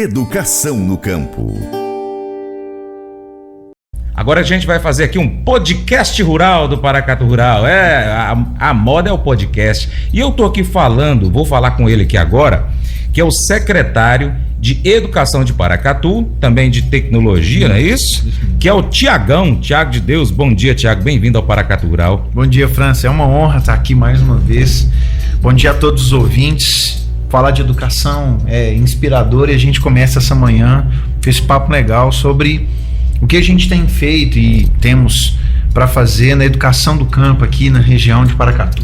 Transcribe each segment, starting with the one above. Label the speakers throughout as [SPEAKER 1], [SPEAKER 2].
[SPEAKER 1] Educação no campo.
[SPEAKER 2] Agora a gente vai fazer aqui um podcast rural do Paracatu Rural. A moda é o podcast. E eu tô aqui vou falar com ele aqui agora, que é o secretário de Educação de Paracatu, também de Tecnologia, não é isso? Que é o Tiago de Deus. Bom dia, Tiago, bem-vindo ao Paracatu Rural.
[SPEAKER 3] Bom dia, França, é uma honra estar aqui mais uma vez. Bom dia a todos os ouvintes. Falar de educação é inspirador e a gente começa essa manhã com esse papo legal sobre o que a gente tem feito e temos para fazer na educação do campo aqui na região de Paracatu.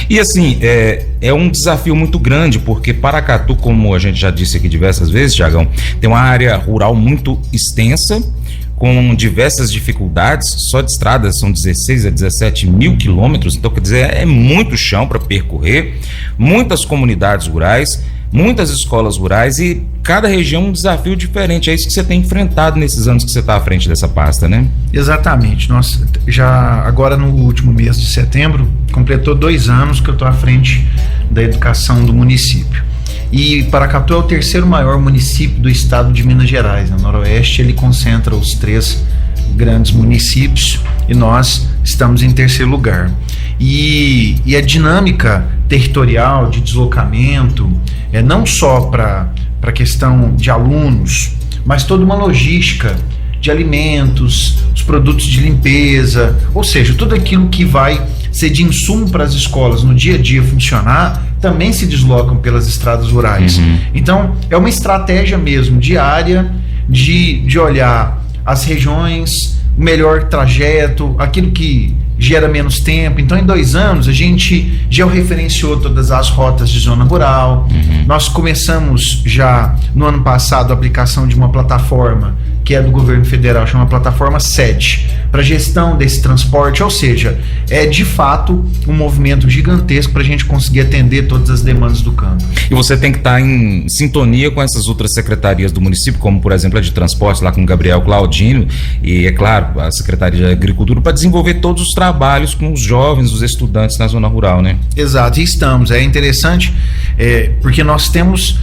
[SPEAKER 2] E assim, é um desafio muito grande, porque Paracatu, como a gente já disse aqui diversas vezes, Tiagão, tem uma área rural muito extensa, com diversas dificuldades. Só de estradas são 16 a 17 mil quilômetros, então quer dizer, é muito chão para percorrer, muitas comunidades rurais, muitas escolas rurais e cada região um desafio diferente. É isso que você tem enfrentado nesses anos que você está à frente dessa pasta, né?
[SPEAKER 3] Exatamente. Nós já agora no último mês de setembro completou 2 anos que eu estou à frente da educação do município. E Paracatu é o terceiro maior município do estado de Minas Gerais. No Noroeste ele concentra os 3 grandes municípios e nós estamos em terceiro lugar. E a dinâmica territorial de deslocamento é não só para a questão de alunos, mas toda uma logística de alimentos, os produtos de limpeza, ou seja, tudo aquilo que vai ser de insumo para as escolas no dia a dia funcionar, também se deslocam pelas estradas rurais. Então, é uma estratégia mesmo diária de olhar as regiões, o melhor trajeto, aquilo que gera menos tempo. Então, em 2 anos, a gente já referenciou todas as rotas de zona rural. Nós começamos já no ano passado a aplicação de uma plataforma que é do governo federal, chama Plataforma 7, para gestão desse transporte, ou seja, é de fato um movimento gigantesco para a gente conseguir atender todas as demandas do campo.
[SPEAKER 2] E você tem que estar em sintonia com essas outras secretarias do município, como por exemplo a de transporte, lá com o Gabriel Claudino, e é claro, a Secretaria de Agricultura, para desenvolver todos os trabalhos com os jovens, os estudantes na zona rural, né?
[SPEAKER 3] Exato, e estamos, é interessante, porque nós temos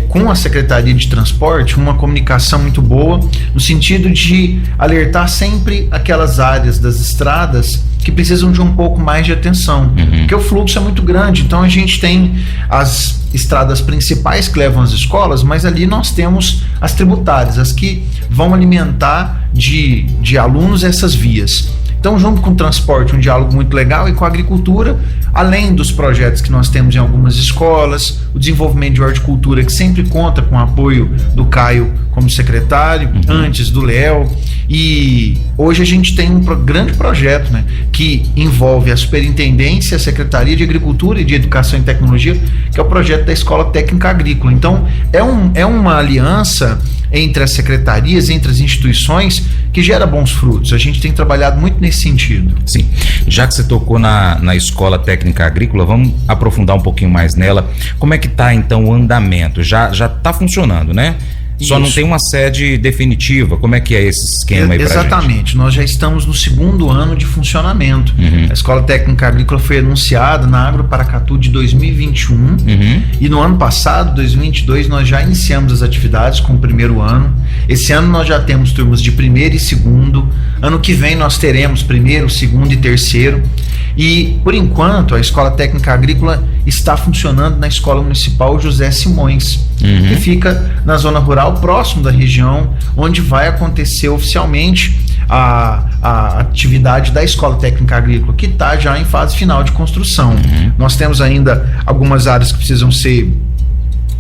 [SPEAKER 3] com a Secretaria de Transporte uma comunicação muito boa, no sentido de alertar sempre aquelas áreas das estradas que precisam de um pouco mais de atenção, porque o fluxo é muito grande. Então a gente tem as estradas principais que levam às escolas, mas ali nós temos as tributárias, as que vão alimentar de alunos essas vias. Então, junto com o transporte, um diálogo muito legal, e com a agricultura, além dos projetos que nós temos em algumas escolas, o desenvolvimento de horticultura, que sempre conta com o apoio do Caio como secretário, antes do Léo, e hoje a gente tem um grande projeto, né, que envolve a Superintendência, a Secretaria de Agricultura e de Educação e Tecnologia, que é o projeto da Escola Técnica Agrícola. Então, é uma aliança entre as secretarias, entre as instituições, que gera bons frutos. A gente tem trabalhado muito nesse sentido.
[SPEAKER 2] Sim, já que você tocou na Escola Técnica Agrícola, vamos aprofundar um pouquinho mais nela. Como é que está então o andamento? Já está funcionando, né? Só não tem uma sede definitiva. Como é que é esse esquema aí pra gente?
[SPEAKER 3] Exatamente, nós já estamos no 2º ano de funcionamento. A Escola Técnica Agrícola foi anunciada na Agro Paracatu de 2021 e no ano passado, 2022, nós já iniciamos as atividades com o 1º ano. Esse ano nós já temos turmas de 1º e 2º. Ano que vem nós teremos 1º, 2º e 3º. E, por enquanto, a Escola Técnica Agrícola está funcionando na Escola Municipal José Simões, que fica na zona rural, próximo da região onde vai acontecer oficialmente a atividade da Escola Técnica Agrícola, que está já em fase final de construção. Nós temos ainda algumas áreas que precisam ser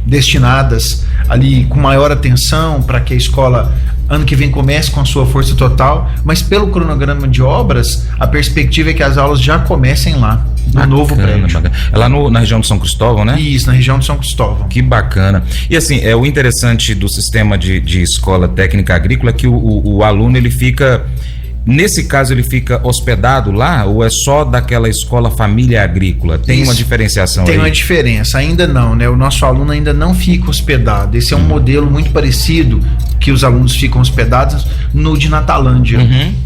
[SPEAKER 3] destinadas ali com maior atenção para que a escola ano que vem comece com a sua força total, mas pelo cronograma de obras, a perspectiva é que as aulas já comecem lá, no novo prédio.
[SPEAKER 2] Bacana. É lá na região de São Cristóvão, né?
[SPEAKER 3] Isso, na região de São Cristóvão.
[SPEAKER 2] Que bacana. E assim, o interessante do sistema de escola técnica agrícola é que o aluno, ele fica Nesse caso, ele fica hospedado lá ou é só daquela escola família agrícola? Tem uma diferenciação aí?
[SPEAKER 3] Tem uma diferença, ainda não, né? O nosso aluno ainda não fica hospedado. Esse é um modelo muito parecido que os alunos ficam hospedados no de Natalândia,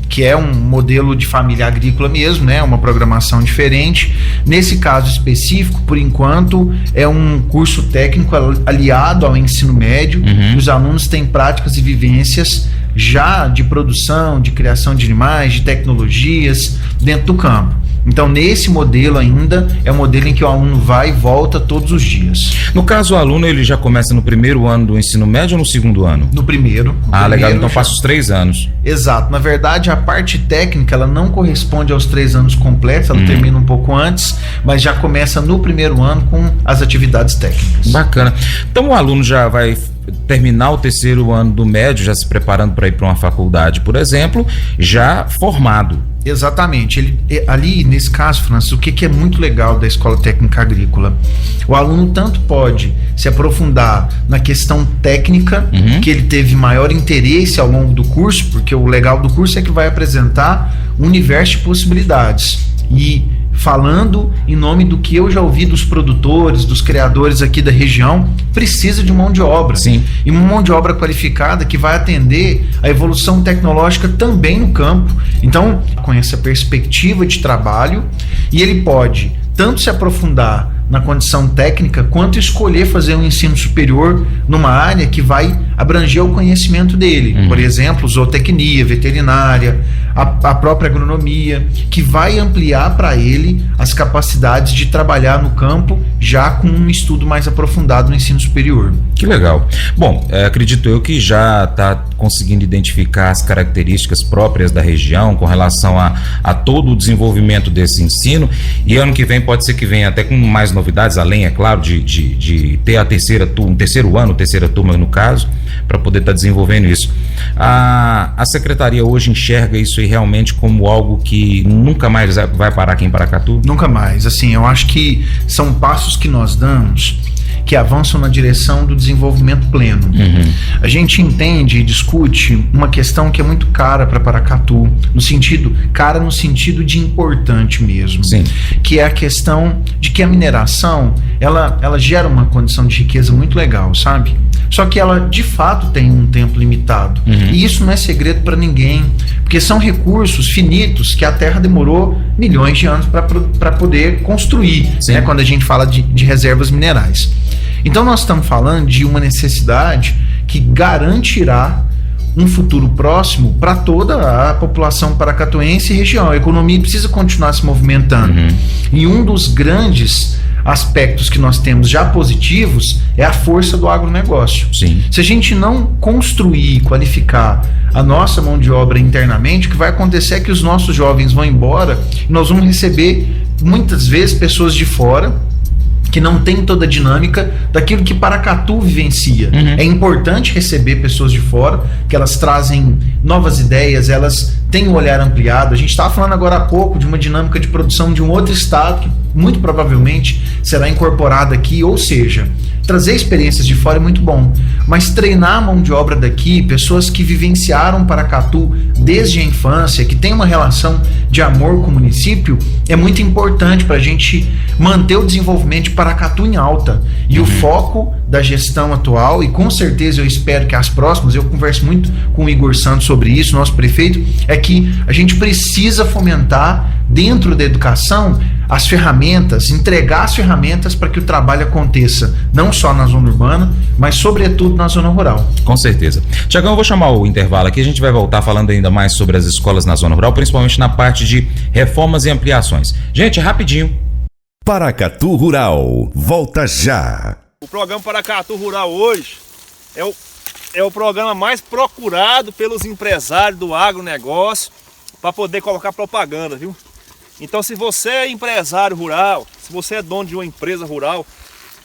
[SPEAKER 3] que é um modelo de família agrícola mesmo, né? Uma programação diferente. Nesse caso específico, por enquanto, é um curso técnico aliado ao ensino médio. Os alunos têm práticas e vivências já de produção, de criação de animais, de tecnologias dentro do campo. Então, nesse modelo ainda, é um modelo em que o aluno vai e volta todos os dias.
[SPEAKER 2] No caso, o aluno ele já começa no primeiro ano do ensino médio ou no segundo ano?
[SPEAKER 3] No primeiro.
[SPEAKER 2] Legal, então passa os 3 anos.
[SPEAKER 3] Exato. Na verdade, a parte técnica, ela não corresponde aos 3 anos completos, ela termina um pouco antes, mas já começa no primeiro ano com as atividades técnicas.
[SPEAKER 2] Bacana. Então, o aluno já vai terminar o terceiro ano do médio, já se preparando para ir para uma faculdade, por exemplo, já formado.
[SPEAKER 3] Exatamente. Ele, ali, nesse caso, Francis, o que é muito legal da Escola Técnica Agrícola? O aluno tanto pode se aprofundar na questão técnica, que ele teve maior interesse ao longo do curso, porque o legal do curso é que vai apresentar um universo de possibilidades. E falando em nome do que eu já ouvi dos produtores, dos criadores aqui da região, precisa de mão de obra.
[SPEAKER 2] Sim.
[SPEAKER 3] E uma mão de obra qualificada que vai atender a evolução tecnológica também no campo. Então, com essa perspectiva de trabalho, e ele pode tanto se aprofundar na condição técnica, quanto escolher fazer um ensino superior numa área que vai abranger o conhecimento dele. Por exemplo, zootecnia, veterinária, a própria agronomia, que vai ampliar para ele as capacidades de trabalhar no campo já com um estudo mais aprofundado no ensino superior.
[SPEAKER 2] Que legal. Bom, acredito eu que já está conseguindo identificar as características próprias da região com relação a todo o desenvolvimento desse ensino, e ano que vem pode ser que venha até com mais novidades, além, é claro, de ter a terceira turma no caso, para poder estar desenvolvendo isso. A secretaria hoje enxerga isso aí realmente como algo que nunca mais vai parar aqui em Paracatu?
[SPEAKER 3] Nunca mais. Assim, eu acho que são passos que nós damos que avançam na direção do desenvolvimento pleno. A gente entende e discute uma questão que é muito cara para Paracatu, no sentido de importante mesmo.
[SPEAKER 2] Sim. Que
[SPEAKER 3] é a questão de que a mineração, ela gera uma condição de riqueza muito legal, sabe? Só que ela, de fato, tem um tempo limitado. E isso não é segredo para ninguém, porque são recursos finitos que a Terra demorou milhões de anos para poder construir, né, quando a gente fala de reservas minerais. Então nós estamos falando de uma necessidade que garantirá um futuro próximo para toda a população paracatuense e região. A economia precisa continuar se movimentando. E um dos grandes aspectos que nós temos já positivos é a força do agronegócio.
[SPEAKER 2] Sim.
[SPEAKER 3] Se a gente não construir e qualificar a nossa mão de obra internamente, o que vai acontecer é que os nossos jovens vão embora e nós vamos receber muitas vezes pessoas de fora que não tem toda a dinâmica daquilo que Paracatu vivencia. É importante receber pessoas de fora, que elas trazem novas ideias, elas têm um olhar ampliado. A gente estava falando agora há pouco de uma dinâmica de produção de um outro estado que muito provavelmente será incorporada aqui, ou seja, trazer experiências de fora é muito bom, mas treinar a mão de obra daqui, pessoas que vivenciaram Paracatu desde a infância, que tem uma relação de amor com o município, é muito importante para a gente manter o desenvolvimento de Paracatu em alta. E o foco da gestão atual, e com certeza eu espero que as próximas, eu converso muito com o Igor Santos sobre isso, nosso prefeito, é que a gente precisa fomentar dentro da educação as ferramentas, entregar as ferramentas para que o trabalho aconteça, não só na zona urbana, mas sobretudo na zona rural.
[SPEAKER 2] Com certeza. Tiagão, eu vou chamar o intervalo aqui, a gente vai voltar falando ainda mais sobre as escolas na zona rural, principalmente na parte de reformas e ampliações. Gente, rapidinho.
[SPEAKER 1] Paracatu Rural, volta já.
[SPEAKER 4] O programa Paracatu Rural hoje é o programa mais procurado pelos empresários do agronegócio para poder colocar propaganda, viu? Então, se você é empresário rural, se você é dono de uma empresa rural,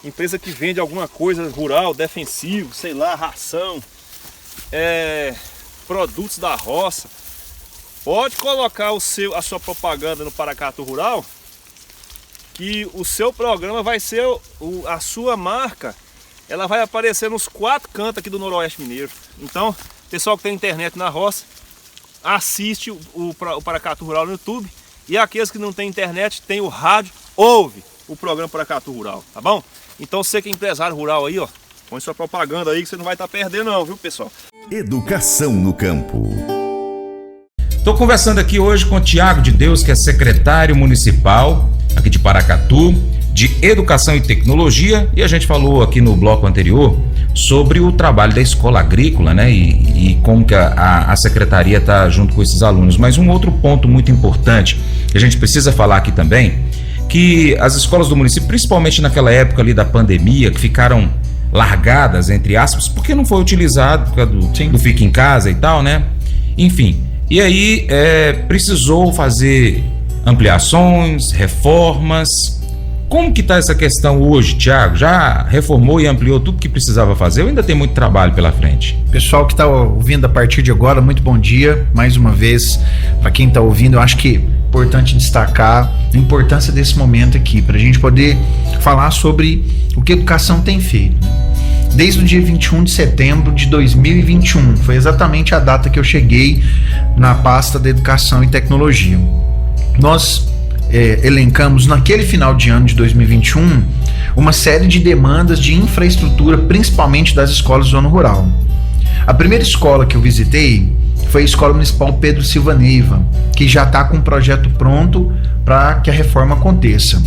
[SPEAKER 4] empresa que vende alguma coisa rural, defensivo, sei lá, ração, produtos da roça, pode colocar a sua propaganda no Paracatu Rural, que o seu programa vai ser, a sua marca, ela vai aparecer nos 4 cantos aqui do Noroeste Mineiro. Então, pessoal que tem internet na roça, assiste o Paracatu Rural no YouTube. E aqueles que não têm internet, tem o rádio, ouve o programa Paracatu Rural, tá bom? Então você que é empresário rural aí, ó, põe sua propaganda aí que você não vai estar perdendo não, viu, pessoal?
[SPEAKER 1] Educação no campo.
[SPEAKER 2] Estou conversando aqui hoje com o Tiago de Deus, que é secretário municipal aqui de Paracatu, de Educação e Tecnologia, e a gente falou aqui no bloco anterior sobre o trabalho da escola agrícola, né, e como que a secretaria está junto com esses alunos. Mas um outro ponto muito importante que a gente precisa falar aqui também, que as escolas do município, principalmente naquela época ali da pandemia, que ficaram largadas, entre aspas, porque não foi utilizado por causa do fica em casa e tal, né, enfim, e aí precisou fazer ampliações, reformas. Como que está essa questão hoje, Tiago? Já reformou e ampliou tudo que precisava fazer ou ainda tem muito trabalho pela frente?
[SPEAKER 3] Pessoal que está ouvindo a partir de agora, muito bom dia. Mais uma vez, para quem está ouvindo, eu acho que é importante destacar a importância desse momento aqui, para a gente poder falar sobre o que a educação tem feito. Desde o dia 21 de setembro de 2021, foi exatamente a data que eu cheguei na pasta da Educação e Tecnologia. Nós elencamos naquele final de ano de 2021 uma série de demandas de infraestrutura, principalmente das escolas da zona rural. A primeira escola que eu visitei foi a Escola Municipal Pedro Silva Neiva, que já está com um projeto pronto para que a reforma aconteça.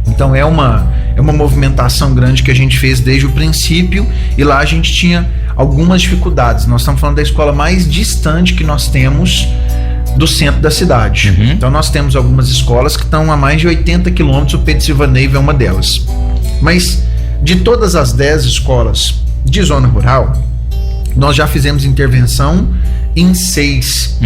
[SPEAKER 3] Então é uma movimentação grande que a gente fez desde o princípio, e lá a gente tinha algumas dificuldades. Nós estamos falando da escola mais distante que nós temos do centro da cidade. Então nós temos algumas escolas que estão a mais de 80 quilômetros, o Pedro Silva Neiva é uma delas. Mas de todas as 10 escolas de zona rural, nós já fizemos intervenção em 6.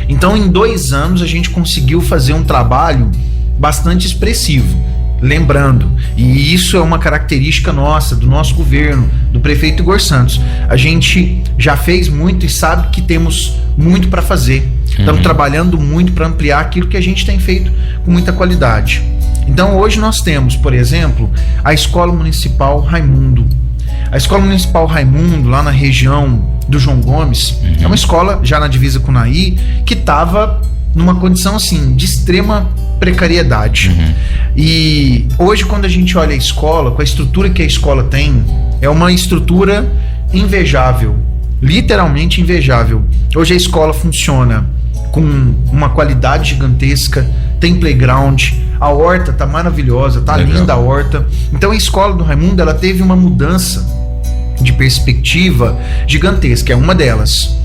[SPEAKER 3] Então em 2 anos a gente conseguiu fazer um trabalho bastante expressivo. Lembrando, e isso é uma característica nossa, do nosso governo, do prefeito Igor Santos, a gente já fez muito e sabe que temos muito para fazer. Estamos trabalhando muito para ampliar aquilo que a gente tem feito com muita qualidade. Então hoje nós temos, por exemplo, a Escola Municipal Raimundo. A Escola Municipal Raimundo, lá na região do João Gomes, é uma escola já na divisa com o Naí, que estava numa condição assim de extrema precariedade. E hoje, quando a gente olha a escola, com a estrutura que a escola tem, é uma estrutura invejável, literalmente invejável. Hoje a escola funciona com uma qualidade gigantesca, tem playground, a horta tá maravilhosa, tá
[SPEAKER 2] Legal.
[SPEAKER 3] Linda a horta. Então a escola do Raimundo, ela teve uma mudança de perspectiva gigantesca, é uma delas.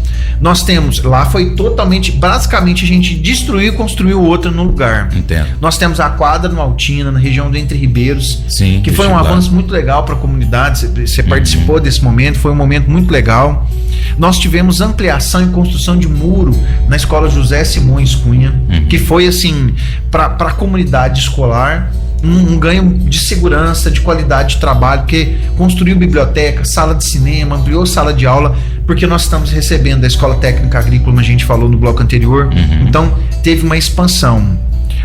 [SPEAKER 3] Nós temos, lá foi totalmente, basicamente a gente destruiu e construiu outra no lugar.
[SPEAKER 2] Entendo.
[SPEAKER 3] Nós temos a quadra no Altina, na região do Entre Ribeiros,
[SPEAKER 2] Sim,
[SPEAKER 3] que foi um avanço muito legal para a comunidade. Você participou desse momento, foi um momento muito legal. Nós tivemos ampliação e construção de muro na escola José Simões Cunha, que foi assim, para a comunidade escolar, um ganho de segurança, de qualidade de trabalho, porque construiu biblioteca, sala de cinema, ampliou sala de aula, porque nós estamos recebendo da Escola Técnica Agrícola, como a gente falou no bloco anterior. Então teve uma expansão.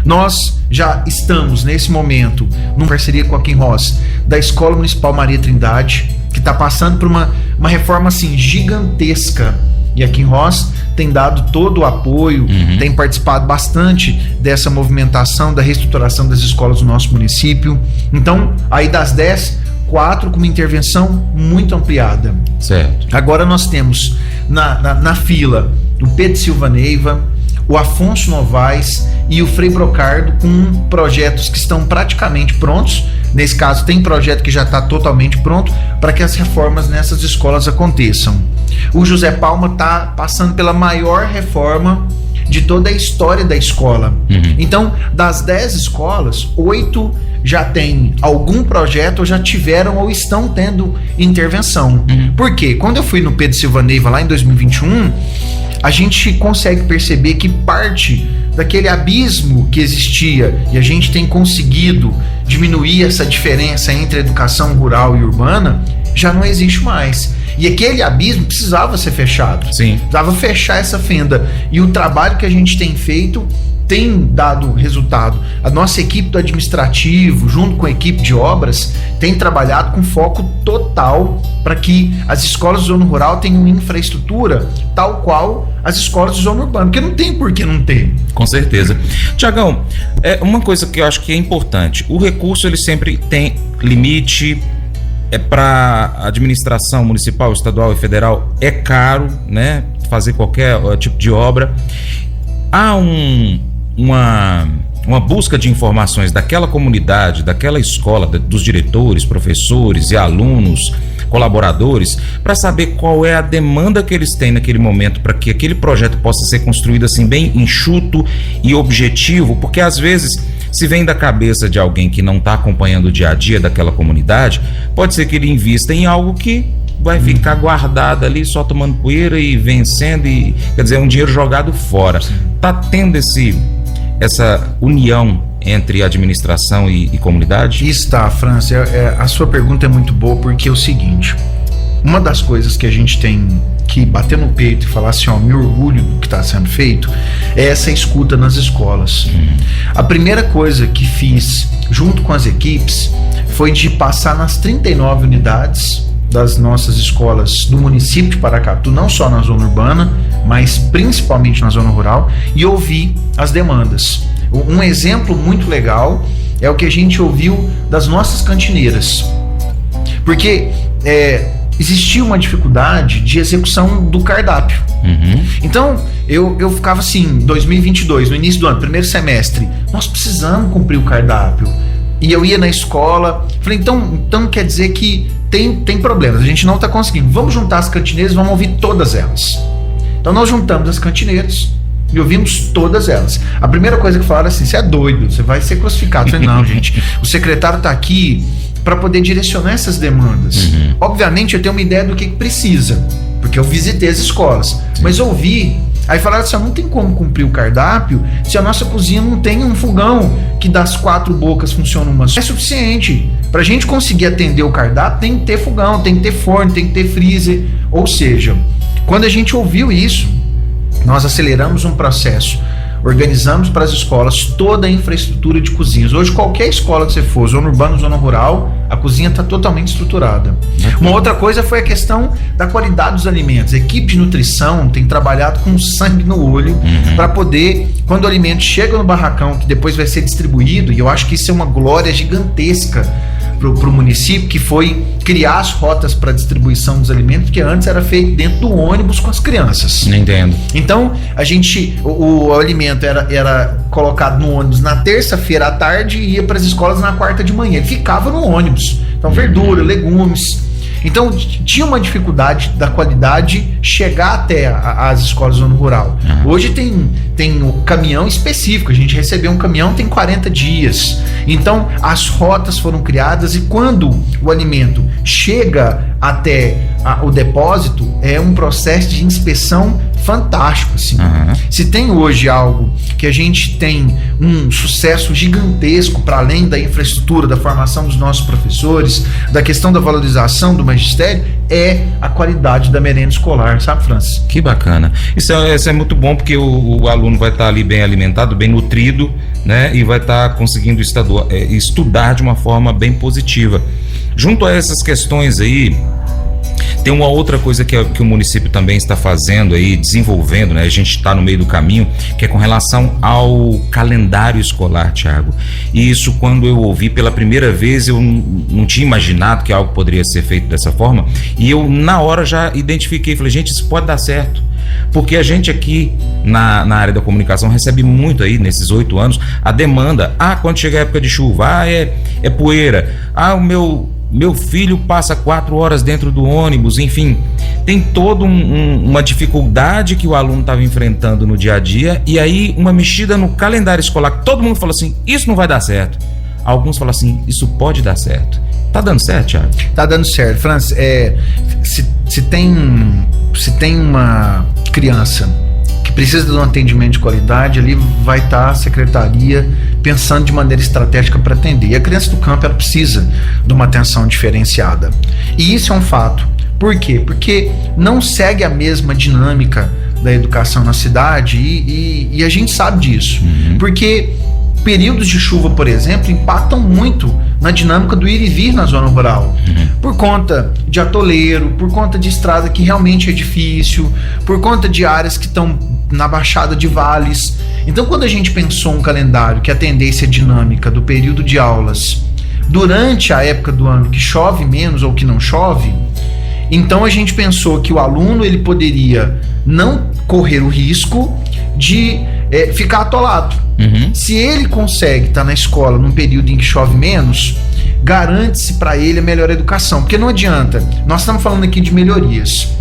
[SPEAKER 3] Nós já estamos nesse momento numa parceria com a Quem Ross, da Escola Municipal Maria Trindade, que está passando por uma reforma assim gigantesca, e a Quem Ross tem dado todo o apoio, tem participado bastante dessa movimentação da reestruturação das escolas do nosso município. Então, aí das 10, 4 com uma intervenção muito ampliada.
[SPEAKER 2] Certo.
[SPEAKER 3] Agora nós temos na fila o Pedro Silva Neiva, o Afonso Novaes e o Frei Brocardo, com projetos que estão praticamente prontos. Nesse caso, tem projeto que já está totalmente pronto para que as reformas nessas escolas aconteçam. O José Palma está passando pela maior reforma de toda a história da escola. Então, das 10 escolas, 8 já tem algum projeto, ou já tiveram ou estão tendo intervenção. Por quê? Quando eu fui no Pedro Silva Neiva lá em 2021, a gente consegue perceber que parte daquele abismo que existia, e a gente tem conseguido diminuir essa diferença entre a educação rural e urbana, já não existe mais. E aquele abismo precisava ser fechado.
[SPEAKER 2] Sim.
[SPEAKER 3] Precisava fechar essa fenda. E o trabalho que a gente tem feito tem dado resultado. A nossa equipe do administrativo, junto com a equipe de obras, tem trabalhado com foco total para que as escolas da zona rural tenham infraestrutura tal qual as escolas de zona urbana, porque não tem por que não ter.
[SPEAKER 2] Com certeza. Tiagão, uma coisa que eu acho que é importante, o recurso ele sempre tem limite, para administração municipal, estadual e federal, é caro, né, fazer qualquer tipo de obra. Há uma busca de informações daquela comunidade, daquela escola, dos diretores, professores e alunos, colaboradores, para saber qual é a demanda que eles têm naquele momento, para que aquele projeto possa ser construído assim bem enxuto e objetivo, porque às vezes, se vem da cabeça de alguém que não está acompanhando o dia a dia daquela comunidade, pode ser que ele invista em algo que vai ficar guardado ali, só tomando poeira e vencendo, e quer dizer, é um dinheiro jogado fora. Tá tendo essa união entre administração e comunidade?
[SPEAKER 3] Está, França. A sua pergunta é muito boa, porque é o seguinte: uma das coisas que a gente tem que bater no peito e falar assim, me orgulho do que está sendo feito, é essa escuta nas escolas. A primeira coisa que fiz junto com as equipes foi de passar nas 39 unidades das nossas escolas do município de Paracatu, não só na zona urbana, mas principalmente na zona rural, e ouvir as demandas. Um exemplo muito legal é o que a gente ouviu das nossas cantineiras, porque existia uma dificuldade de execução do cardápio. Então eu ficava assim, 2022, no início do ano, primeiro semestre, nós precisamos cumprir o cardápio. E eu ia na escola, falei, então quer dizer que tem problemas, a gente não está conseguindo. Vamos juntar as cantineiras, vamos ouvir todas elas. Então nós juntamos as cantineiras e ouvimos todas elas. A primeira coisa que falaram assim: você é doido, você vai ser crucificado. Eu falei, não, gente, o secretário está aqui para poder direcionar essas demandas. Obviamente eu tenho uma ideia do que precisa, porque eu visitei as escolas, mas ouvi. Aí falaram assim, não tem como cumprir o cardápio se a nossa cozinha não tem um fogão que das 4 bocas funciona uma só. É suficiente. Pra gente conseguir atender o cardápio, tem que ter fogão, tem que ter forno, tem que ter freezer. Ou seja, quando a gente ouviu isso, nós aceleramos um processo. Organizamos para as escolas toda a infraestrutura de cozinhas. Hoje, qualquer escola que você for, zona urbana, zona rural, a cozinha está totalmente estruturada. Uma outra coisa foi a questão da qualidade dos alimentos. A equipe de nutrição tem trabalhado com sangue no olho para poder, quando o alimento chega no barracão, que depois vai ser distribuído, e eu acho que isso é uma glória gigantesca para o município, que foi criar as rotas para distribuição dos alimentos, que antes era feito dentro do ônibus com as crianças.
[SPEAKER 2] Entendo.
[SPEAKER 3] Então, o alimento era colocado no ônibus na terça-feira à tarde e ia para as escolas na quarta de manhã. Ele ficava no ônibus. Então, verdura, legumes. Então, tinha uma dificuldade da qualidade chegar até as escolas da zona rural. Hoje tem um caminhão específico. A gente recebeu um caminhão tem 40 dias. Então, as rotas foram criadas e quando o alimento chega até o depósito, é um processo de inspeção fantástico, assim. Se tem hoje algo que a gente tem um sucesso gigantesco para além da infraestrutura, da formação dos nossos professores, da questão da valorização do magistério, é a qualidade da merenda escolar, sabe, Francis?
[SPEAKER 2] Que bacana. Isso é muito bom, porque o aluno vai estar ali bem alimentado, bem nutrido, né? E vai estar conseguindo estudar de uma forma bem positiva. Junto a essas questões aí, tem uma outra coisa que o município também está fazendo aí, desenvolvendo, né? A gente está no meio do caminho, que é com relação ao calendário escolar, Thiago. E isso, quando eu ouvi pela primeira vez, eu não tinha imaginado que algo poderia ser feito dessa forma. E eu, na hora, já identifiquei, falei, gente, isso pode dar certo. Porque a gente aqui na área da comunicação recebe muito aí, nesses 8 anos, a demanda. Quando chega a época de chuva, é poeira. O meu filho passa 4 horas dentro do ônibus, enfim, tem toda uma dificuldade que o aluno estava enfrentando no dia a dia, e aí uma mexida no calendário escolar, que todo mundo fala assim, isso não vai dar certo. Alguns falam assim, isso pode dar certo. Tá dando certo, Thiago?
[SPEAKER 3] Tá dando certo, Francis. Se tem uma criança que precisa de um atendimento de qualidade, ali vai estar a secretaria pensando de maneira estratégica para atender. E a criança do campo, ela precisa de uma atenção diferenciada. E isso é um fato. Por quê? Porque não segue a mesma dinâmica da educação na cidade e a gente sabe disso. Porque períodos de chuva, por exemplo, impactam muito na dinâmica do ir e vir na zona rural. Por conta de atoleiro, por conta de estrada que realmente é difícil, por conta de áreas que estão na baixada de vales. Então, quando a gente pensou um calendário que atendesse a dinâmica do período de aulas durante a época do ano que chove menos ou que não chove, então a gente pensou que o aluno ele poderia não correr o risco de ficar atolado. Se ele consegue estar na escola num período em que chove menos, garante-se para ele a melhor educação. Porque não adianta, nós estamos falando aqui de melhorias.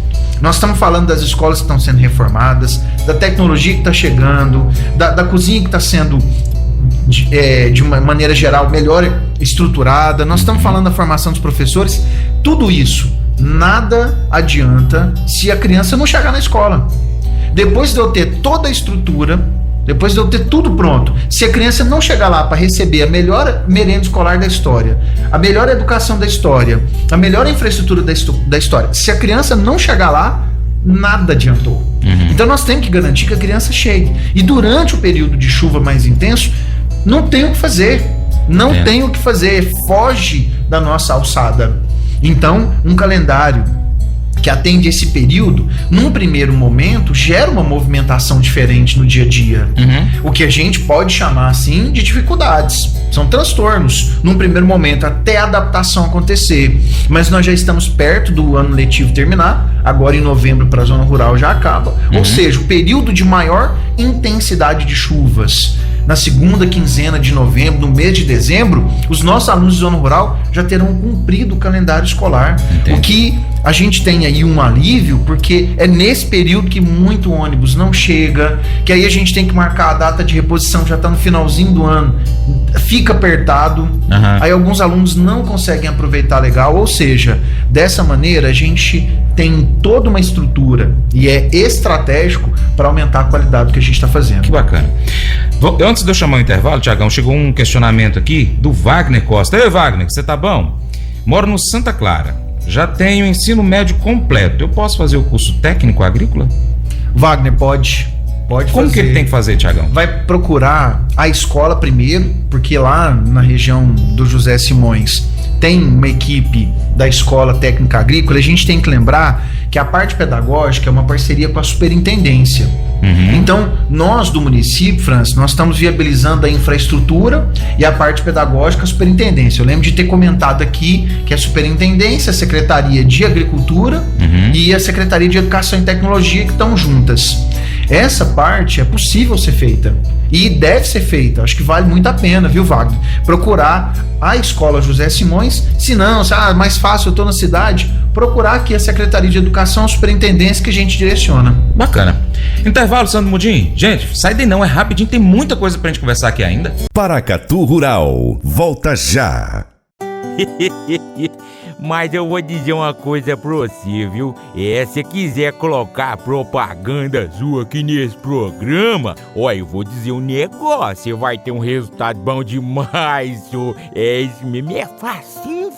[SPEAKER 3] Nós estamos falando das escolas que estão sendo reformadas, da tecnologia que está chegando, da cozinha que está sendo, de uma maneira geral, melhor estruturada. Nós estamos falando da formação dos professores. Tudo isso, nada adianta se a criança não chegar na escola. Depois de eu ter toda a estrutura, depois de eu ter tudo pronto, se a criança não chegar lá para receber a melhor merenda escolar da história, a melhor educação da história, a melhor infraestrutura da história, se a criança não chegar lá, nada adiantou. Então nós temos que garantir que a criança chegue. E durante o período de chuva mais intenso, não tem o que fazer. Não tem o que fazer. Foge da nossa alçada. Então, um calendário que atende esse período, num primeiro momento, gera uma movimentação diferente no dia a dia. O que a gente pode chamar, assim, de dificuldades. São transtornos, num primeiro momento, até a adaptação acontecer. Mas nós já estamos perto do ano letivo terminar, agora em novembro para a zona rural já acaba. Ou seja, o período de maior intensidade de chuvas, na segunda quinzena de novembro, no mês de dezembro, os nossos alunos de zona rural já terão cumprido o calendário escolar. O que a gente tem aí um alívio, porque é nesse período que muito ônibus não chega, que aí a gente tem que marcar a data de reposição, já está no finalzinho do ano, fica apertado, aí alguns alunos não conseguem aproveitar legal, ou seja, dessa maneira a gente tem toda uma estrutura e é estratégico para aumentar a qualidade do que a gente está fazendo.
[SPEAKER 2] Que bacana. Antes de eu chamar o intervalo, Tiagão, chegou um questionamento aqui do Wagner Costa. Ei, Wagner, você tá bom? Moro no Santa Clara, já tenho ensino médio completo, eu posso fazer o curso técnico agrícola?
[SPEAKER 3] Wagner, pode fazer.
[SPEAKER 2] Como que ele tem que fazer, Tiagão?
[SPEAKER 3] Vai procurar a escola primeiro, porque lá na região do José Simões tem uma equipe da Escola Técnica Agrícola. A gente tem que lembrar que a parte pedagógica é uma parceria com a superintendência. Então, nós do município, Francis, nós estamos viabilizando a infraestrutura e a parte pedagógica, a superintendência. Eu lembro de ter comentado aqui que a superintendência, a Secretaria de Agricultura e a Secretaria de Educação e Tecnologia que estão juntas. Essa parte é possível ser feita e deve ser feita. Acho que vale muito a pena, viu, Wagner? Procurar a Escola José Simões. Se não, mais fácil, eu estou na cidade, procurar aqui a Secretaria de Educação, a Superintendência que a gente direciona.
[SPEAKER 2] Bacana. Intervalo, Sandro Mudim. Gente, sai daí não, é rapidinho, tem muita coisa pra gente conversar aqui ainda.
[SPEAKER 1] Paracatu Rural, volta já.
[SPEAKER 5] Mas eu vou dizer uma coisa pra você, viu? Se quiser colocar propaganda sua aqui nesse programa, eu vou dizer um negócio, você vai ter um resultado bom demais, senhor. Isso mesmo, é facinho,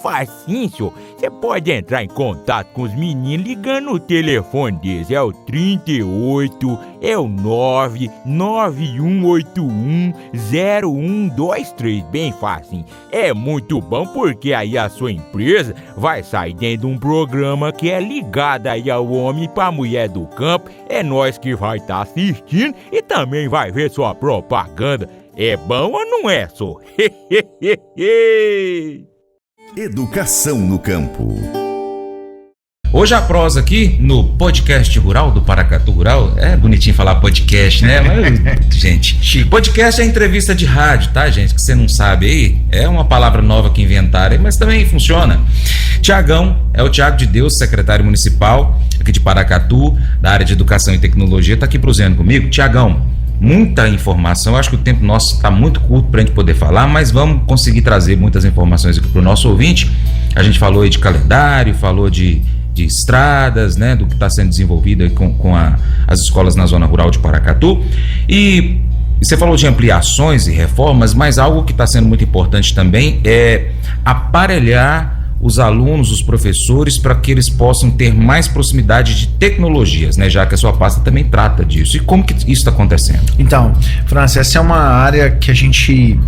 [SPEAKER 5] senhor. Você pode entrar em contato com os meninos ligando o telefone deles, é o 38, é o 991810123, bem fácil. É muito bom porque aí a sua empresa vai sair dentro de um programa que é ligado aí ao homem pra mulher do campo. É nós que vai estar assistindo e também vai ver sua propaganda. É bom ou não é, só?
[SPEAKER 1] Educação no campo.
[SPEAKER 2] Hoje a prosa aqui no podcast rural do Paracatu Rural. É bonitinho falar podcast, né? Mas, gente, podcast é entrevista de rádio, tá, gente? Que você não sabe aí. É uma palavra nova que inventaram aí, mas também funciona. Tiagão é o Tiago de Deus, secretário municipal aqui de Paracatu, da área de Educação e Tecnologia. Tá aqui prosseando comigo. Tiagão, muita informação. Eu acho que o tempo nosso está muito curto para a gente poder falar, mas vamos conseguir trazer muitas informações aqui para o nosso ouvinte. A gente falou aí de calendário, falou de estradas, né, do que está sendo desenvolvido aí com as escolas na zona rural de Paracatu. E você falou de ampliações e reformas, mas algo que está sendo muito importante também é aparelhar os alunos, os professores, para que eles possam ter mais proximidade de tecnologias, né? Já que a sua pasta também trata disso. E como que isso está acontecendo?
[SPEAKER 3] Então, França, essa é uma área que a gente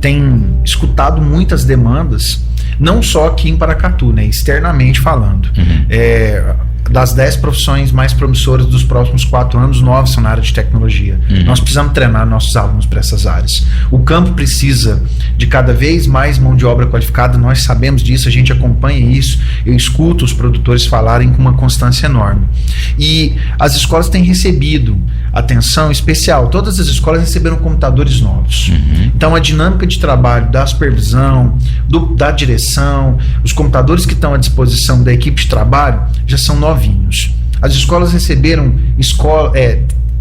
[SPEAKER 3] tem escutado muitas demandas, não só aqui em Paracatu, né? Externamente falando. Das 10 profissões mais promissoras dos próximos 4 anos, 9 são na área de tecnologia. Nós precisamos treinar nossos alunos para essas áreas. O campo precisa de cada vez mais mão de obra qualificada, nós sabemos disso, a gente acompanha isso, eu escuto os produtores falarem com uma constância enorme. E as escolas têm recebido atenção especial, todas as escolas receberam computadores novos. Então a dinâmica de trabalho da supervisão, da direção, os computadores que estão à disposição da equipe de trabalho já são novinhos. As escolas receberam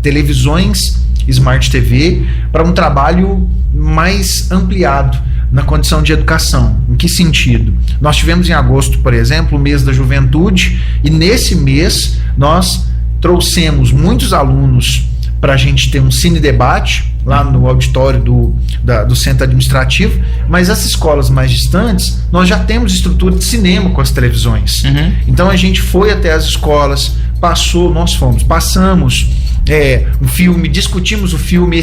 [SPEAKER 3] televisões Smart TV para um trabalho mais ampliado na condição de educação. Em que sentido? Nós tivemos em agosto, por exemplo, o mês da juventude, e nesse mês nós trouxemos muitos alunos para a gente ter um cine debate lá no auditório do centro administrativo, mas as escolas mais distantes, nós já temos estrutura de cinema com as televisões. Então a gente foi até as escolas, passamos um filme, discutimos o filme.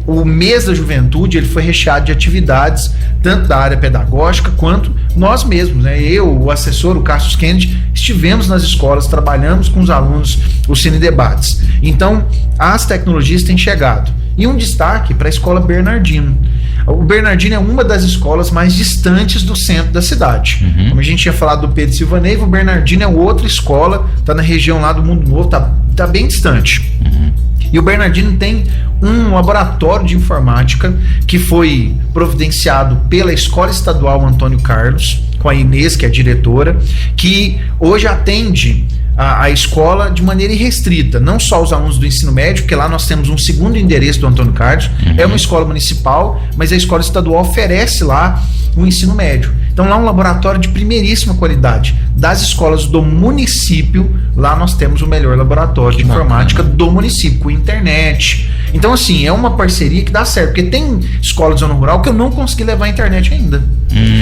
[SPEAKER 3] O mês da juventude ele foi recheado de atividades, tanto da área pedagógica quanto nós mesmos, né? Eu, o assessor, o Cassius Kennedy, estivemos nas escolas, trabalhamos com os alunos os cine debates. Então as tecnologias têm chegado. E um destaque para a escola Bernardino. O Bernardino é uma das escolas mais distantes do centro da cidade. Como a gente tinha falado do Pedro Silva Neiva, o Bernardino é outra escola, está na região lá do Mundo Novo, tá bem distante. E o Bernardino tem um laboratório de informática que foi providenciado pela Escola Estadual Antônio Carlos, com a Inês, que é a diretora, que hoje atende a escola de maneira irrestrita, não só os alunos do ensino médio, porque lá nós temos um segundo endereço do Antônio Carlos, é uma escola municipal, mas a escola estadual oferece lá o ensino médio. Então lá é um laboratório de primeiríssima qualidade. Das escolas do município, lá nós temos o melhor laboratório de informática do município, com internet. Então assim, é uma parceria que dá certo, porque tem escola de zona rural que eu não consegui levar a internet ainda.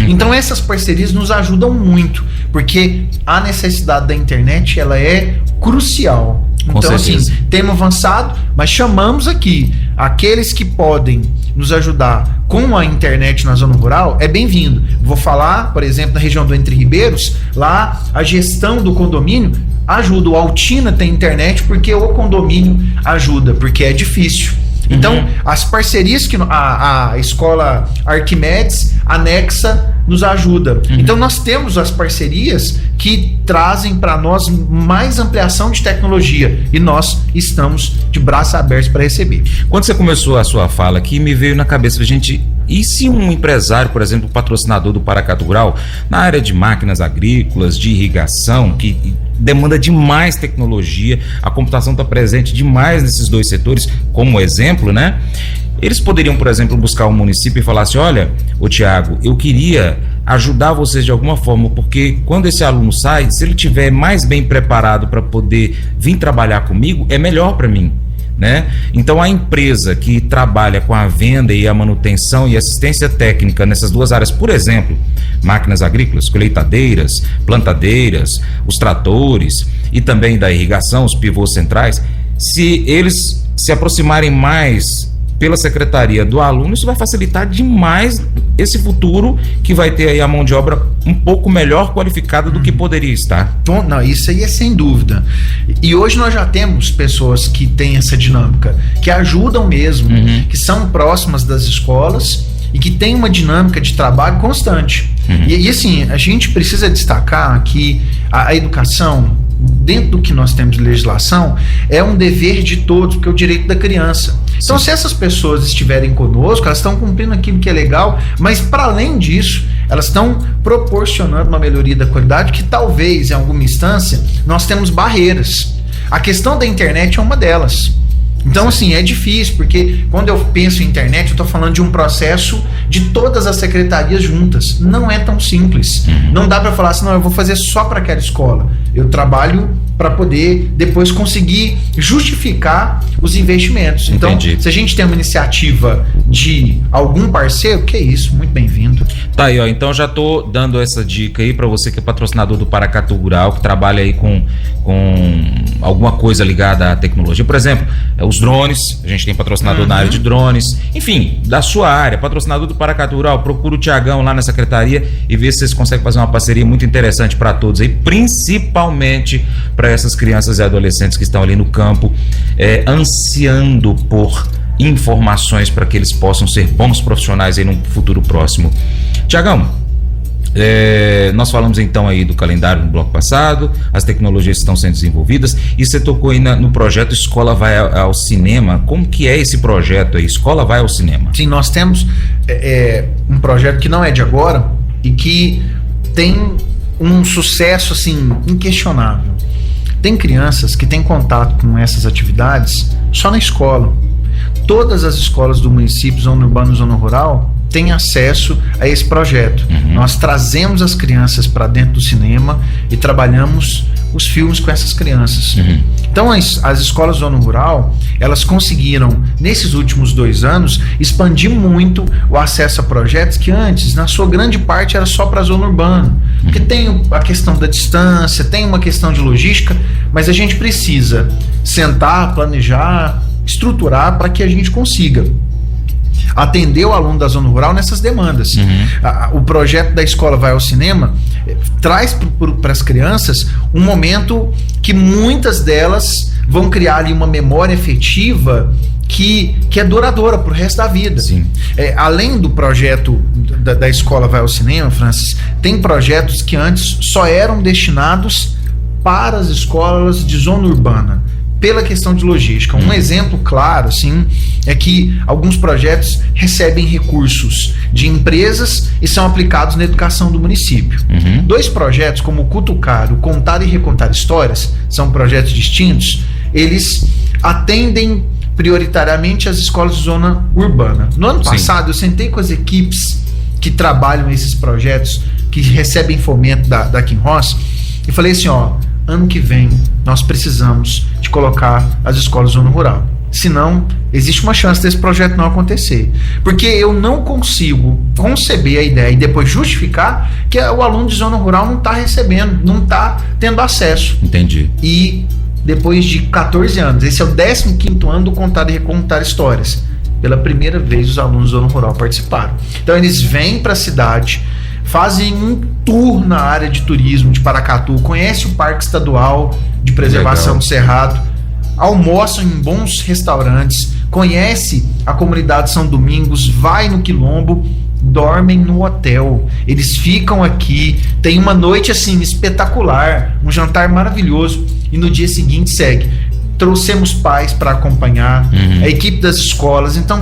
[SPEAKER 3] Então essas parcerias nos ajudam muito, porque a necessidade da internet ela é crucial. Então assim, temos avançado, mas chamamos aqui aqueles que podem nos ajudar com a internet na zona rural, é bem-vindo. Vou falar, por exemplo, na região do Entre Ribeiros, lá a gestão do condomínio ajuda. O Altina tem internet porque o condomínio ajuda, porque é difícil. Então, as parcerias que a escola Arquimedes anexa nos ajuda. Então, nós temos as parcerias que trazem para nós mais ampliação de tecnologia e nós estamos de braços abertos para receber.
[SPEAKER 2] Quando você começou a sua fala aqui, me veio na cabeça a gente... E se um empresário, por exemplo, patrocinador do Paracatu Rural, na área de máquinas agrícolas, de irrigação, que demanda demais tecnologia, a computação está presente demais nesses dois setores, como exemplo, né? Eles poderiam, por exemplo, buscar um município e falar assim: olha, ô Tiago, eu queria ajudar vocês de alguma forma, porque quando esse aluno sai, se ele estiver mais bem preparado para poder vir trabalhar comigo, é melhor para mim. Né? Então a empresa que trabalha com a venda e a manutenção e assistência técnica nessas duas áreas, por exemplo, máquinas agrícolas, colheitadeiras, plantadeiras, os tratores e também da irrigação, os pivôs centrais, se eles se aproximarem mais pela secretaria do aluno, isso vai facilitar demais esse futuro que vai ter aí a mão de obra um pouco melhor qualificada do que poderia estar.
[SPEAKER 3] Bom, não, isso aí é sem dúvida. E hoje nós já temos pessoas que têm essa dinâmica, que ajudam mesmo, que são próximas das escolas e que tem uma dinâmica de trabalho constante. E assim, a gente precisa destacar que a educação, dentro do que nós temos de legislação, é um dever de todos, porque é o direito da criança. Então, se essas pessoas estiverem conosco, elas estão cumprindo aquilo que é legal, mas para além disso, elas estão proporcionando uma melhoria da qualidade que talvez, em alguma instância, nós temos barreiras. A questão da internet é uma delas. Então, assim, é difícil, porque quando eu penso em internet, eu estou falando de um processo de todas as secretarias juntas. Não é tão simples. Não dá para falar assim, não, eu vou fazer só para aquela escola. Eu trabalho para poder depois conseguir justificar os investimentos. Então,
[SPEAKER 2] Entendi.
[SPEAKER 3] se a gente tem uma iniciativa de algum parceiro, que é isso, muito bem-vindo.
[SPEAKER 2] Tá aí, ó. Então já tô dando essa dica aí para você que é patrocinador do Paracatu Rural, que trabalha aí com alguma coisa ligada à tecnologia. Por exemplo, os drones. A gente tem patrocinador na área de drones. Enfim, da sua área, patrocinador do Paracatu Rural, procura o Tiagão lá na secretaria e vê se vocês conseguem fazer uma parceria muito interessante para todos aí, principalmente para essas crianças e adolescentes que estão ali no campo, ansiando por informações para que eles possam ser bons profissionais aí no futuro próximo. Tiagão, nós falamos então aí do calendário no bloco passado, as tecnologias estão sendo desenvolvidas e você tocou aí no projeto Escola Vai ao Cinema. Como que é esse projeto aí, Escola Vai ao Cinema?
[SPEAKER 3] Sim, nós temos um projeto que não é de agora e que tem um sucesso assim inquestionável. Tem crianças que têm contato com essas atividades só na escola. Todas as escolas do município, zona urbana e zona rural, têm acesso a esse projeto. Nós trazemos as crianças para dentro do cinema e trabalhamos os filmes com essas crianças. Então as escolas zona rural, elas conseguiram, nesses últimos 2 anos, expandir muito o acesso a projetos que antes, na sua grande parte, era só para a zona urbana. Porque tem a questão da distância, tem uma questão de logística, mas a gente precisa sentar, planejar, estruturar para que a gente consiga atender o aluno da zona rural nessas demandas. O projeto da Escola Vai ao Cinema traz para as crianças um momento que muitas delas vão criar ali uma memória efetiva que é duradoura para o resto da vida. Além do projeto da Escola Vai ao Cinema, Francis, tem projetos que antes só eram destinados para as escolas de zona urbana, pela questão de logística. Um exemplo claro, assim, é que alguns projetos recebem recursos de empresas e são aplicados na educação do município. 2 projetos, como o Cutucar, o Contar e Recontar Histórias, são projetos distintos, eles atendem prioritariamente as escolas de zona urbana. No ano passado, eu sentei com as equipes que trabalham esses projetos, que recebem fomento da Kim Ross, e falei assim, ano que vem nós precisamos de colocar as escolas de zona rural. Senão, existe uma chance desse projeto não acontecer. Porque eu não consigo conceber a ideia e depois justificar que o aluno de zona rural não está recebendo, não está tendo acesso.
[SPEAKER 2] Entendi.
[SPEAKER 3] E depois de 14 anos, esse é o 15º ano do Contar e Recontar Histórias. Pela primeira vez os alunos de zona rural participaram. Então eles vêm para a cidade, fazem um tour na área de turismo de Paracatu, conhecem o Parque Estadual de Preservação do Cerrado, almoçam em bons restaurantes, conhece a comunidade São Domingos, vai no Quilombo, dormem no hotel, eles ficam aqui, tem uma noite assim espetacular, um jantar maravilhoso e no dia seguinte segue. Trouxemos pais para acompanhar, a equipe das escolas, então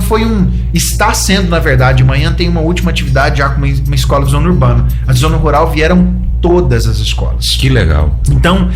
[SPEAKER 3] está sendo, na verdade, amanhã tem uma última atividade já com uma escola de zona urbana. A de zona rural vieram todas as escolas.
[SPEAKER 2] Que legal.
[SPEAKER 3] Então,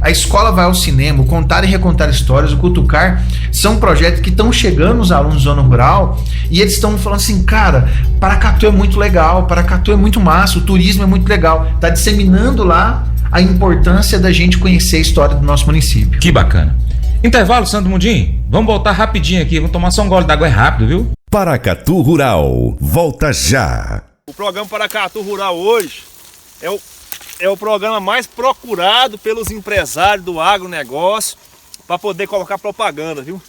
[SPEAKER 3] a Escola Vai ao Cinema, o Contar e Recontar Histórias, o Cutucar, são projetos que estão chegando nos alunos de zona rural e eles estão falando assim, cara, Paracatu é muito legal, Paracatu é muito massa, o turismo é muito legal, está disseminando lá a importância da gente conhecer a história do nosso município.
[SPEAKER 2] Que bacana. Intervalo, Sandro Mundim. Vamos voltar rapidinho aqui. Vamos tomar só um gole d'água, é rápido, viu?
[SPEAKER 1] Paracatu Rural, volta já.
[SPEAKER 4] O programa Paracatu Rural hoje é o programa mais procurado pelos empresários do agronegócio para poder colocar propaganda, viu?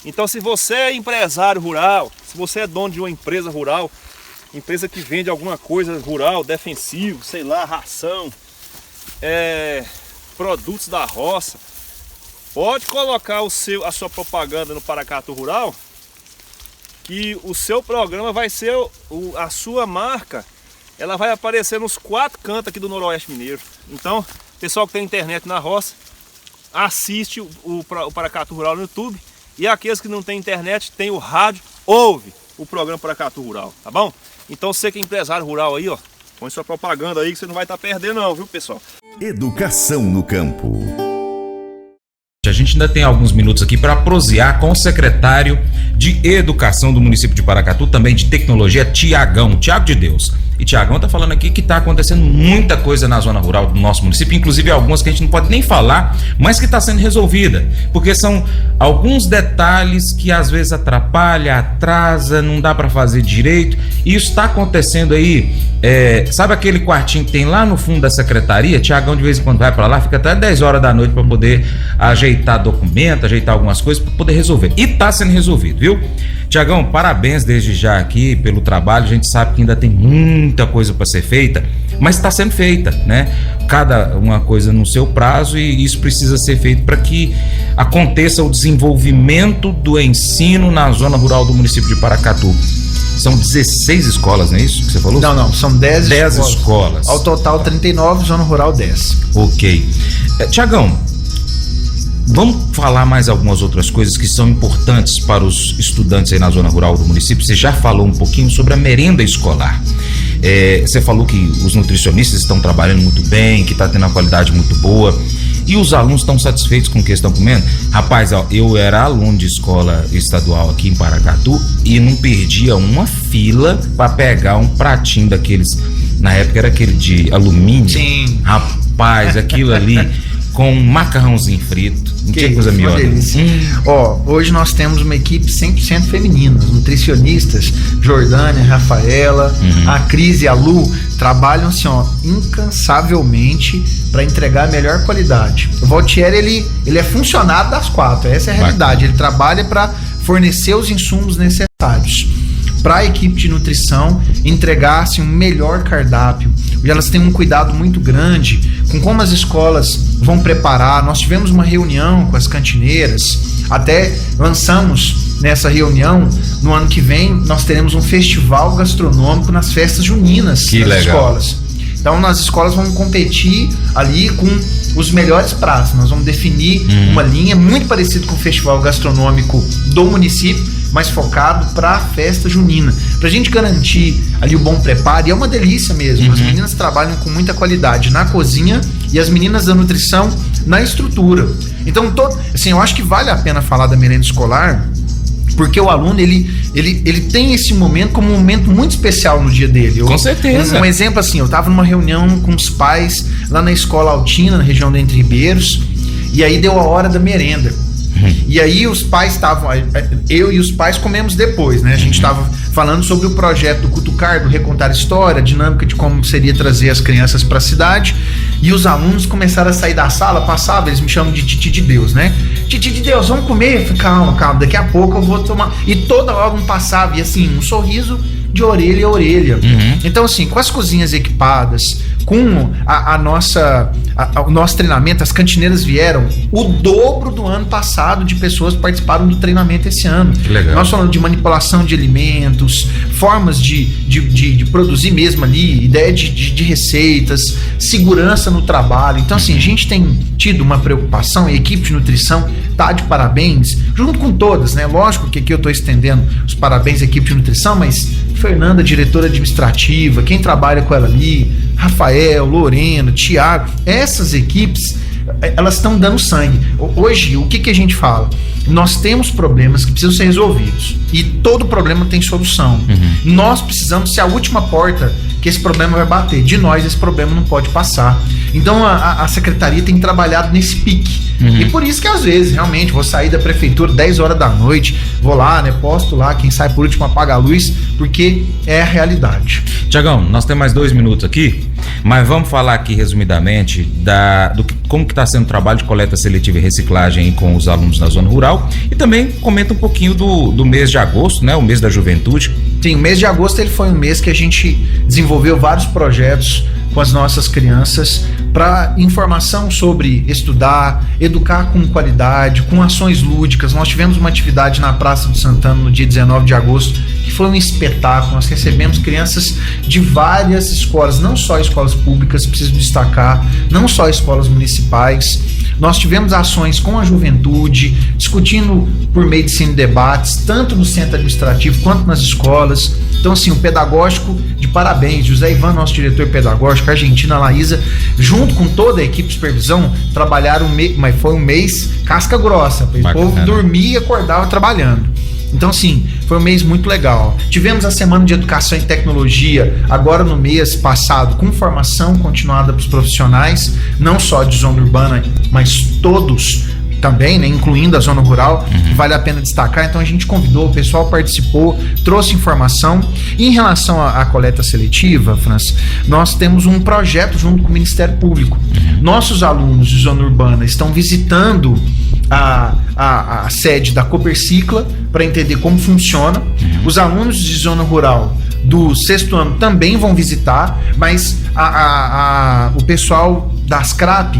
[SPEAKER 4] Então, se você é empresário rural, se você é dono de uma empresa rural, empresa que vende alguma coisa rural, defensivo, sei lá, ração, produtos da roça, pode colocar a sua propaganda no Paracatu Rural, que o seu programa vai ser a sua marca, ela vai aparecer nos 4 cantos aqui do Noroeste Mineiro. Então, pessoal que tem internet na roça, assiste o Paracatu Rural no YouTube, e aqueles que não tem internet, tem o rádio, ouve o programa Paracatu Rural, tá bom? Então você que é empresário rural aí, põe sua propaganda aí que você não vai estar perdendo não, viu, pessoal?
[SPEAKER 1] Educação no campo.
[SPEAKER 2] A gente ainda tem alguns minutos aqui para prosear com o secretário de Educação do município de Paracatu, também de Tecnologia, Tiago de Deus. E Tiagão tá falando aqui que tá acontecendo muita coisa na zona rural do nosso município, inclusive algumas que a gente não pode nem falar, mas que tá sendo resolvida, porque são alguns detalhes que às vezes atrapalha, atrasa, não dá para fazer direito, e isso tá acontecendo aí. Sabe aquele quartinho que tem lá no fundo da secretaria? Tiagão de vez em quando vai para lá, fica até 10 horas da noite para poder ajeitar documento, ajeitar algumas coisas para poder resolver, e tá sendo resolvido, viu? Tiagão, parabéns desde já aqui pelo trabalho. A gente sabe que ainda tem muita coisa para ser feita, mas está sendo feita, né? Cada uma coisa no seu prazo, e isso precisa ser feito para que aconteça o desenvolvimento do ensino na zona rural do município de Paracatu. São 16 escolas, não é isso que você falou?
[SPEAKER 3] Não, são 10
[SPEAKER 2] escolas.
[SPEAKER 3] Ao total 39, zona rural 10.
[SPEAKER 2] Ok. Tiagão, vamos falar mais algumas outras coisas que são importantes para os estudantes aí na zona rural do município. Você já falou um pouquinho sobre a merenda escolar. Você falou que os nutricionistas estão trabalhando muito bem, que está tendo uma qualidade muito boa. E os alunos estão satisfeitos com o que estão comendo? Rapaz, eu era aluno de escola estadual aqui em Paracatu e não perdia uma fila para pegar um pratinho daqueles. Na época era aquele de alumínio.
[SPEAKER 3] Sim.
[SPEAKER 2] Rapaz, aquilo ali com um macarrãozinho frito. Não tinha coisa melhor.
[SPEAKER 3] Hoje nós temos uma equipe 100% feminina. Os nutricionistas, Jordânia, Rafaela, a Cris e a Lu, trabalham assim, incansavelmente para entregar a melhor qualidade. O Valtieri, ele é funcionário das 4, essa é a realidade. Ele trabalha para fornecer os insumos necessários para a equipe de nutrição entregar assim, um melhor cardápio. Hoje elas têm um cuidado muito grande com como as escolas vão preparar. Nós tivemos uma reunião com as cantineiras, até lançamos nessa reunião, no ano que vem, nós teremos um festival gastronômico nas festas juninas das escolas. Então, nas escolas vamos competir ali com os melhores pratos. Nós vamos definir uma linha muito parecida com o festival gastronômico do município, mas focado para a festa junina, para a gente garantir ali o bom preparo. E é uma delícia mesmo. As meninas trabalham com muita qualidade na cozinha e as meninas da nutrição na estrutura. Então, eu acho que vale a pena falar da merenda escolar, porque o aluno, ele tem esse momento como um momento muito especial no dia dele.
[SPEAKER 2] Com certeza.
[SPEAKER 3] Um exemplo assim, eu estava numa reunião com os pais lá na Escola Altina, na região de Entre Ribeiros, e aí deu a hora da merenda. E aí os pais estavam, eu e os pais comemos depois, né? A gente estava falando sobre o projeto do Cutucar, do Recontar História, a dinâmica de como seria trazer as crianças para a cidade, e os alunos começaram a sair da sala, passavam, eles me chamam de Titi de Deus, né? Titi de Deus, vamos comer? Eu falei, calma, daqui a pouco eu vou tomar. E toda hora um passava, e assim, um sorriso de orelha a orelha. Então assim, com as cozinhas equipadas, com o nosso treinamento, as cantineiras vieram o dobro do ano passado de pessoas que participaram do treinamento esse ano.
[SPEAKER 2] Que legal.
[SPEAKER 3] Nós falamos de manipulação de alimentos, formas de produzir mesmo ali, ideia de receitas, segurança no trabalho. Então assim, a gente tem tido uma preocupação, e a equipe de nutrição tá de parabéns, junto com todas, né? Lógico que aqui eu tô estendendo os parabéns à equipe de nutrição, mas Fernanda, diretora administrativa, quem trabalha com ela ali, Rafael, Lorena, Tiago, essas equipes, elas estão dando sangue. Hoje, o que a gente fala? Nós temos problemas que precisam ser resolvidos, e todo problema tem solução. Nós precisamos ser a última porta que esse problema vai bater. De nós, esse problema não pode passar. Então, a secretaria tem trabalhado nesse pique. E por isso que às vezes, realmente, vou sair da prefeitura 10 horas da noite, vou lá, né, posto lá, quem sai por último apaga a luz, porque é a realidade.
[SPEAKER 2] Tiagão, nós temos mais 2 minutos aqui, mas vamos falar aqui resumidamente como que está sendo o trabalho de coleta seletiva e reciclagem com os alunos na zona rural, e também comenta um pouquinho do mês de agosto, né, o mês da juventude.
[SPEAKER 3] Sim, o mês de agosto ele foi um mês que a gente desenvolveu vários projetos com as nossas crianças para informação sobre estudar, educar com qualidade, com ações lúdicas. Nós tivemos uma atividade na Praça do Santana no dia 19 de agosto, que foi um espetáculo. Nós recebemos crianças de várias escolas, não só escolas públicas, preciso destacar, não só escolas municipais. Nós tivemos ações com a juventude, discutindo por meio de cine debates, tanto no centro administrativo quanto nas escolas. Então, assim, o pedagógico de parabéns. José Ivan, nosso diretor pedagógico, a Argentina, a Laísa, junto com toda a equipe de supervisão, trabalharam, mas foi um mês casca grossa. O povo dormia e acordava trabalhando. Então, assim, foi um mês muito legal. Tivemos a Semana de Educação e Tecnologia, agora no mês passado, com formação continuada para os profissionais, não só de zona urbana, mas todos também, né, incluindo a zona rural, que vale a pena destacar. Então a gente convidou, o pessoal participou, trouxe informação. E em relação à coleta seletiva, Franz, nós temos um projeto junto com o Ministério Público. Nossos alunos de zona urbana estão visitando a sede da Copercicla para entender como funciona. Os alunos de zona rural do 6º ano também vão visitar, mas o pessoal das CRAP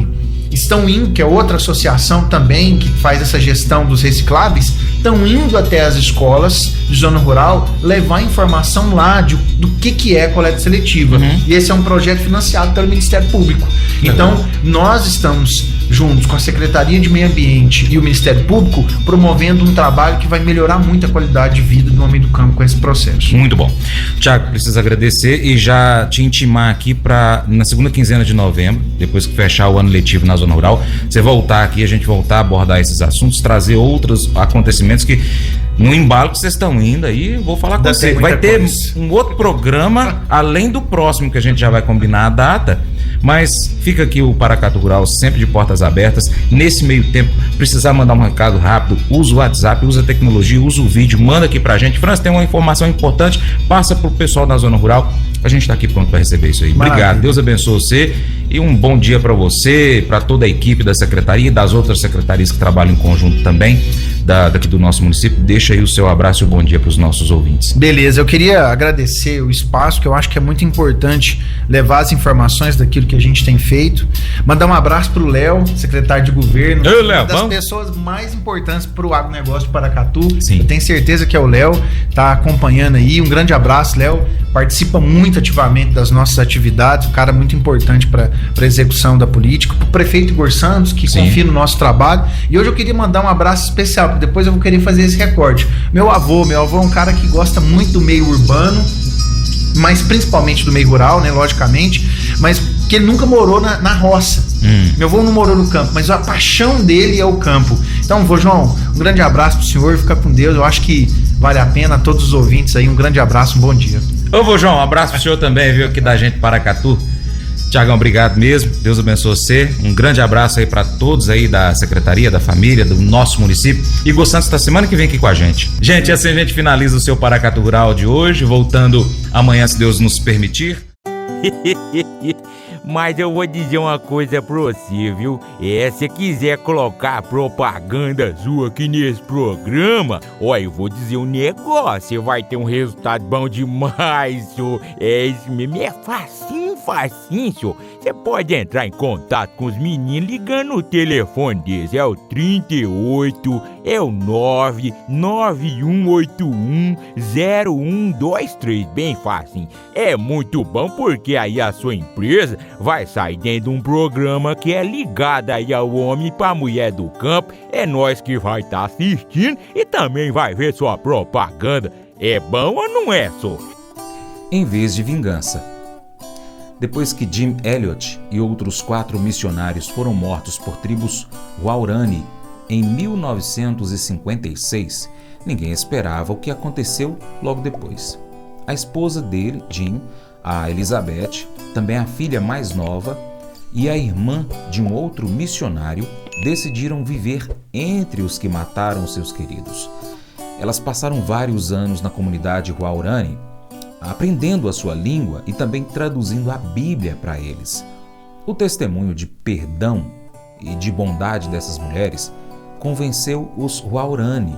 [SPEAKER 3] estão indo, que é outra associação também que faz essa gestão dos recicláveis, estão indo até as escolas de zona rural levar informação lá do que é coleta seletiva. E esse é um projeto financiado pelo Ministério Público. Então, nós estamos juntos com a Secretaria de Meio Ambiente e o Ministério Público promovendo um trabalho que vai melhorar muito a qualidade de vida do homem do campo com esse processo.
[SPEAKER 2] Muito bom. Tiago, preciso agradecer e já te intimar aqui para na segunda quinzena de novembro, depois que fechar o ano letivo na zona rural, você voltar aqui, a gente voltar a abordar esses assuntos, trazer outros acontecimentos que no embalo que vocês estão indo aí, vou falar com você. Vai ter um outro programa, além do próximo que a gente já vai combinar a data, mas fica aqui o Paracatu Rural sempre de portas abertas. Nesse meio tempo, precisar mandar um recado rápido, usa o WhatsApp, usa a tecnologia, usa o vídeo, manda aqui pra gente. Franz, tem uma informação importante, passa pro pessoal da zona rural. A gente tá aqui pronto para receber isso aí. Obrigado, Deus abençoe você e um bom dia para você, para toda a equipe da secretaria e das outras secretarias que trabalham em conjunto também, daqui do nosso município. Deixa aí o seu abraço e o bom dia para os nossos ouvintes.
[SPEAKER 3] Beleza, eu queria agradecer o espaço, que eu acho que é muito importante levar as informações daquilo que a gente tem feito. Mandar um abraço pro Léo, secretário de governo, uma das pessoas mais importantes pro agronegócio de Paracatu.
[SPEAKER 2] Sim.
[SPEAKER 3] Eu tenho certeza que é o Léo, tá acompanhando aí. Um grande abraço, Léo. Participa muito ativamente das nossas atividades, um cara muito importante para a execução da política. Pro prefeito Igor Santos, que confia no nosso trabalho. E hoje eu queria mandar um abraço especial, porque depois eu vou querer fazer esse recorte. Meu avô é um cara que gosta muito do meio urbano, mas principalmente do meio rural, né, logicamente, mas que ele nunca morou na roça. Meu avô não morou no campo, mas a paixão dele é o campo. Então, vô João, um grande abraço pro senhor, fica com Deus. Eu acho que vale a pena, a todos os ouvintes aí, um grande abraço, um bom dia.
[SPEAKER 2] Ô, vô João, um abraço pro senhor também, viu, aqui da gente Paracatu. Tiagão, obrigado mesmo, Deus abençoe você. Um grande abraço aí para todos aí da secretaria, da família, do nosso município. Igor Santos tá semana que vem aqui com a gente. Gente, assim a gente finaliza o seu Paracatu Rural de hoje, voltando amanhã, se Deus nos permitir.
[SPEAKER 5] Mas eu vou dizer uma coisa pra você, viu? Se quiser colocar propaganda sua aqui nesse programa, eu vou dizer um negócio, você vai ter um resultado bom demais, senhor. Isso mesmo, é facinho, senhor. Você pode entrar em contato com os meninos ligando o telefone deles, é o 38, é o 991810123, bem facinho. É muito bom porque aí a sua empresa vai sair dentro de um programa que é ligado aí ao homem pra mulher do campo. É nós que vai estar assistindo e também vai ver sua propaganda. É bom ou não é, só?
[SPEAKER 2] Em vez de vingança. Depois que Jim Elliot e outros 4 missionários foram mortos por tribos Waorani em 1956, ninguém esperava o que aconteceu logo depois. A esposa dele, Jim, a Elizabeth, também a filha mais nova, e a irmã de um outro missionário decidiram viver entre os que mataram seus queridos. Elas passaram vários anos na comunidade Waorani, aprendendo a sua língua e também traduzindo a Bíblia para eles. O testemunho de perdão e de bondade dessas mulheres convenceu os Waorani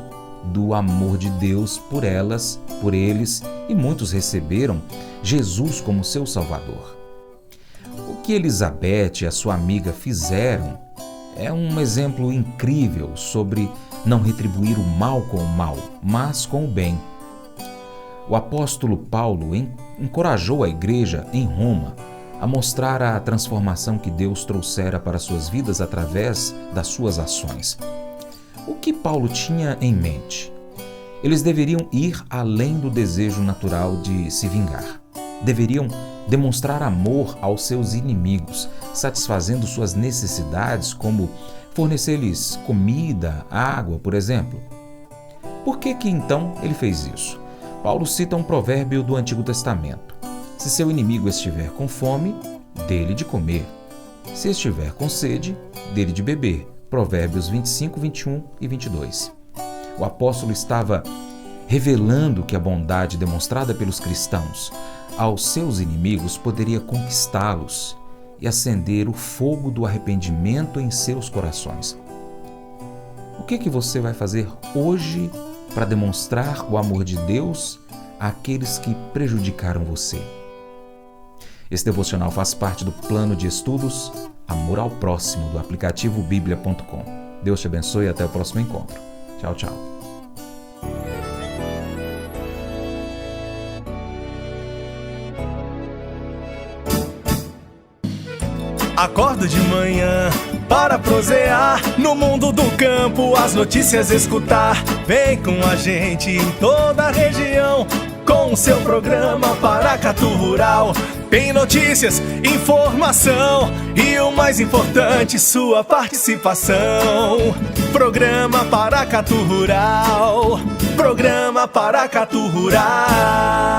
[SPEAKER 2] do amor de Deus por elas, por eles, e muitos receberam Jesus como seu Salvador. O que Elizabeth e a sua amiga fizeram é um exemplo incrível sobre não retribuir o mal com o mal, mas com o bem. O apóstolo Paulo encorajou a igreja em Roma a mostrar a transformação que Deus trouxera para suas vidas através das suas ações. O que Paulo tinha em mente? Eles deveriam ir além do desejo natural de se vingar. Deveriam demonstrar amor aos seus inimigos, satisfazendo suas necessidades, como fornecer-lhes comida, água, por exemplo. Por que então ele fez isso? Paulo cita um provérbio do Antigo Testamento: se seu inimigo estiver com fome, dê-lhe de comer. Se estiver com sede, dê-lhe de beber. Provérbios 25, 21 e 22. O apóstolo estava revelando que a bondade demonstrada pelos cristãos aos seus inimigos poderia conquistá-los e acender o fogo do arrependimento em seus corações. O que você vai fazer hoje para demonstrar o amor de Deus àqueles que prejudicaram você? Esse devocional faz parte do plano de estudos Amor ao Próximo do aplicativo bíblia.com. Deus te abençoe e até o próximo encontro. Tchau, tchau.
[SPEAKER 6] Acordo de manhã para prosear no mundo do campo, as notícias escutar. Vem com a gente em toda a região com o seu programa Paracatu Rural. Tem notícias, informação e o mais importante, sua participação. Programa Paracatu Rural. Programa Paracatu Rural.